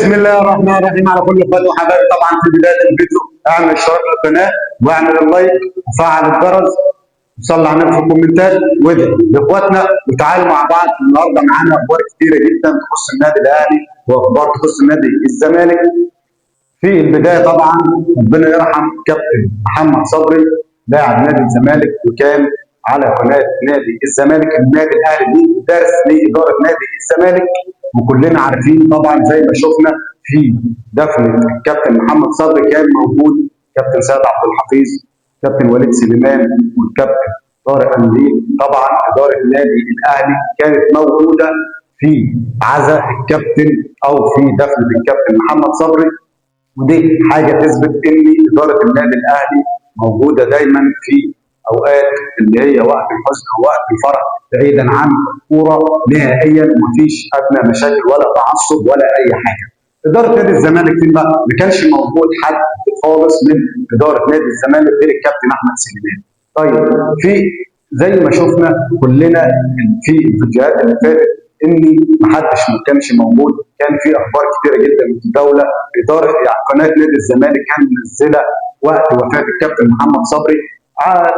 بسم الله الرحمن الرحيم. على كل اخواتي وحبايبي، طبعا في بدايه الفيديو اعمل اشتراك للقناه واعمل اللايك وفعل الجرس وصلي على النبي في الكومنتات وادعي لاخواتنا. وتعالوا مع بعض. النهارده معانا اخبار كتيره جدا تخص النادي الاهلي واخبار تخص النادي الزمالك. في البدايه طبعا ربنا يرحم كابتن محمد صبري لاعب نادي الزمالك، وكان على قناه نادي الزمالك. النادي الاهلي دي دارس لاداره نادي الزمالك، وكلنا عارفين طبعا زي ما شفنا في دفنه الكابتن محمد صبري كان موجود كابتن سيد عبد الحفيظ، كابتن وليد سليمان، والكابتن طارق انديل. طبعا اداره النادي الاهلي كانت موجوده في عزاء الكابتن او في دفنه الكابتن محمد صبري، ودي حاجه تثبت ان اداره النادي الاهلي موجوده دايما في اوقات اللي هي وقت الحزن او وقت الفرح، بعيدا عن الكوره نهائيا، ومفيش ادنى مشاكل ولا تعصب ولا اي حاجه. اداره نادي الزمالك فين بقى؟ ما كانش موجود حد خالص من اداره نادي الزمالك غير الكابتن احمد سليمان. طيب، في زي ما شفنا كلنا في الفيديوهات اللي فاتت ان محدش ما كانش موجود، كان في اخبار كتيره جدا في الدوله. اداره قناه نادي الزمالك كان منزله وقت وفاه الكابتن محمد صبري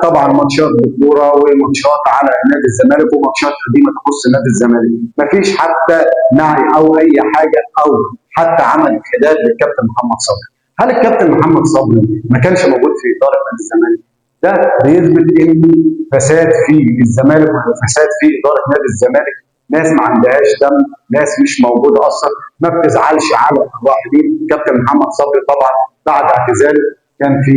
طبعا ماتشات بالكوره وماتشات على نادي الزمالك وماتشات قديمه تخص نادي الزمالك. مفيش حتى نعي او اي حاجه او حتى عمل انحداد للكابتن محمد صبري. هل الكابتن محمد صبري ما كانش موجود في اداره نادي الزمالك؟ ده بيثبت ان فساد في الزمالك وفساد في اداره نادي الزمالك، ناس ما عندهاش دم، ناس مش موجوده اصلا، ما بتزعلش على الراحلين. كابتن محمد صبري طبعا بعد اعتزاله كان في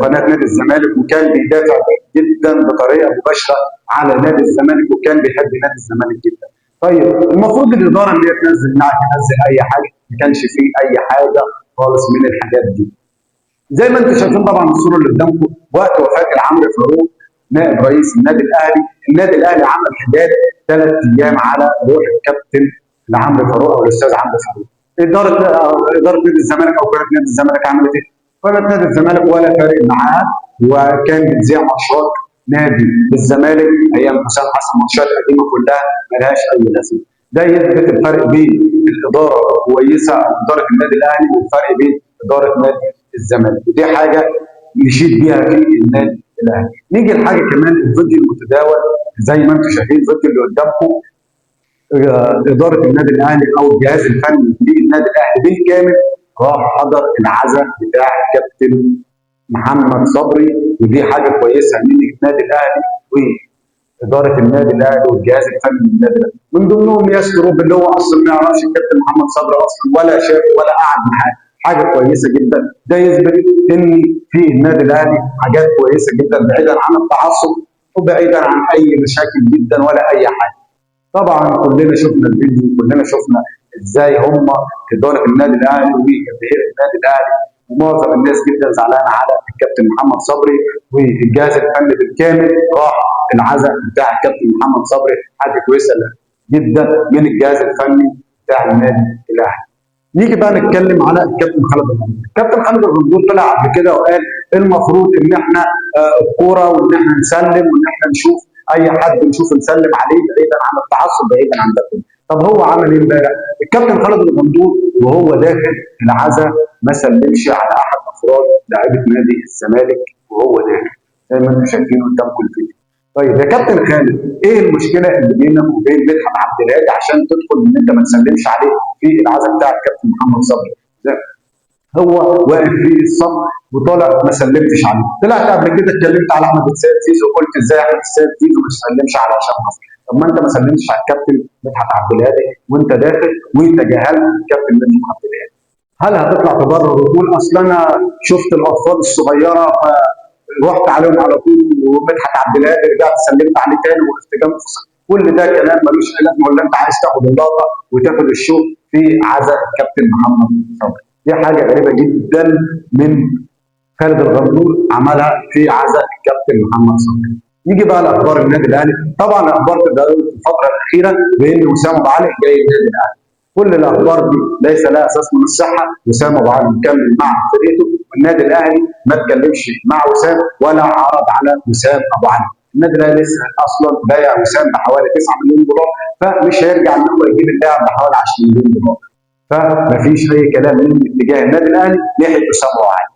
قناه نادي الزمالك، وكان بيدافع جدا بطريقه مباشره على نادي الزمالك، وكان بيحب نادي الزمالك جدا. طيب، المفروض الاداره اللي هي تنزل نعم تنزل اي حاجه، ما كانش فيه اي حاجه خالص من الحاجات دي. زي ما انتم شايفين طبعا الصوره اللي قدامكم، وقت وفاه العمرو فاروق نائب رئيس النادي الاهلي، النادي الاهلي عمل حداد 3 ايام على روح الكابتن لعمرو فاروق او الاستاذ عمرو فاروق. اداره نادي الزمالك او قناه نادي الزمالك عملت ايه؟ قناه نادي الزمالك ولا فارق معاها، وكان بتذيع ماتشات نادي الزمالك ايام حسام حسن، ماتشات قديمه كلها ملهاش اي لازمه. ده يثبت الفرق بين الاداره الكويسه او اداره النادي الاهلي والفرق بين اداره نادي الزمالك، ودي حاجه نشيد بيها في النادي الاهلي. نيجي لحاجه كمان، الفيديو المتداول زي ما انتم شايفين الفيديو اللي قدامكم، اداره النادي الاهلي او الجهاز الفني للنادي الاهلي بالكامل راح حضر العزاء بتاع الكابتن محمد صبري، ودي حاجه كويسه من النادي الاهلي واداره النادي الاهلي والجهاز الفني للنادي الاهلي. من ضمنهم ياسر روب اللي هو اصلا ما يعرفش الكابتن محمد صبري اصلا ولا شاف ولا قعد معاه، حاجه كويسه جدا. ده يثبت ان في النادي الاهلي حاجات كويسه جدا بعيدا عن التعصب وبعيدا عن اي مشاكل جدا ولا اي حاجه. طبعا كلنا شفنا الفيديو، كلنا شفنا ازاي هم اداره النادي الاهلي وجماهير النادي الاهلي ومعظم الناس جدا زعلانه على الكابتن محمد صبري، والجهاز الفني بالكامل راح العزاء بتاع الكابتن محمد صبري. حاجه كويسه جدا من الجهاز الفني بتاع النادي الاهلي. نيجي بقى نتكلم على الكابتن خالد الغندور. الكابتن خالد الغندور طلع قبل كده وقال المفروض ان احنا الكوره وان احنا نسلم وان احنا نشوف اي حد نشوف نسلم عليه بعيدا عن التعصب بعيدا عن ده كله. طب هو عمل ايه امبارح؟ الكابتن خالد الغندور وهو داخل العزاء ما سلمش على احد افراد لاعيبه نادي الزمالك وهو داخل، زي ما انتم شايفين قدامكم الفيديو. طيب يا كابتن خالد، ايه المشكله اللي بينك وبين مدحت عبد الهادي عشان تدخل ان انت ما تسلمش عليه في العزاء بتاع الكابتن محمد صبري؟ هو واقف في الصف وطالع ما سلمتش عليه. طلعت قبل كده اتكلمت على احمد السيد زيزو وقلت ازاي احمد السيد زيزو ما تسلمش على هشام مصر. طب ما انت ما سلمتش على الكابتن مدحت عبد الهادي وانت داخل وتجاهلت الكابتن مدحت عبد الهادي. هل هتطلع تبرر وتقول اصل انا شفت الاطفال الصغيره فرحت عليهم على طول ومدحت عبد الهادي رجعت سلمت عليه تاني وقفت جنبه؟ كل ده كلام ملوش اي لازمه، ولا انت عايز تاخد اللقطه وتاخد الشو في عزاء الكابتن محمد صبري؟ دي حاجه غريبه جدا من خالد الغندور عملها في عزاء الكابتن محمد صبري. يجي بقى لاخبار النادي الاهلي. طبعا الاخبار تداولت في الفتره الاخيره بان وسام ابو علي جاي النادي الاهلي. كل الاخبار دي ليس لها اساس من الصحه. وسام ابو علي مكمل مع فرقته، والنادي الاهلي ما اتكلمش مع وسام ولا عرض على وسام ابو علي. النادي الاهلي لسه اصلا بايع وسام بحوالي 9 مليون دولار، فمش هيرجع ان هو يجيب اللاعب بحوالي 10 مليون دولار. فمفيش اي كلام من اتجاه النادي الاهلي ناحيه اسامه ابو علي.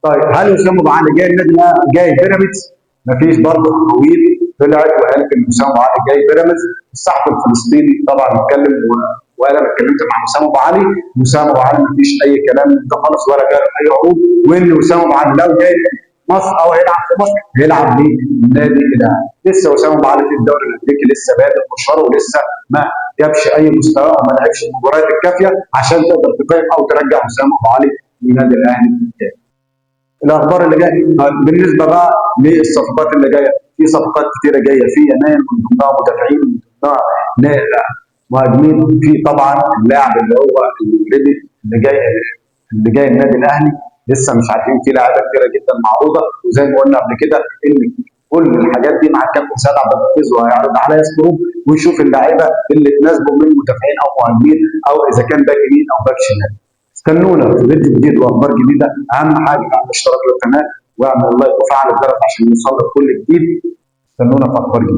طيب هل اسامه ابو علي جاي النادي الاهلي جاي بيراميدز؟ مفيش برضه اقاويل طلعت وقالت ان اسامه ابو علي جاي بيراميدز. الصحفي الفلسطيني طبعا اتكلم وانا اتكلمت مع اسامه ابو علي، واسامه ابو علي مفيش اي كلام من ده خالص ولا جاي اي عروض، وان اسامه ابو علي لو جاي مصر او هيلعب في مصر هيلعب للنادي الاهلي. لسه اسامه ابو علي في الدوري الامريكي لسه بادئ مشواره ولسه ما جابش اي مستوى وما لعبش المباريات الكافيه عشان تقدر تقيم او ترجع اسامه ابو علي للنادي الاهلي. الاخبار اللي جايه بالنسبه بقى للصفقات اللي جايه، في صفقات كثيره جايه في يناير من ضمنها مدافعين من ضمنها مهاجمين. في طبعا اللاعب اللي هو الريدي اللي جاي النادي الاهلي لسه مش عارفين، في لاعيبه كثيره جدا معروضه، وزي ما قلنا قبل كده ان كل الحاجات دي مع الكابتن سيد عبد الحفيظ وهيعرض عليها سكروب ويشوف اللعيبه اللي تناسبه من مدافعين او مهاجمين او اذا كان باك يمين او باك شمال. استنونا في فيديو جديد واخبار جديده. اهم حاجه اعمل اشتراك للقناه واعمل لايك وفعل الجرس عشان يوصلك كل جديد. استنونا في اخبار جديده.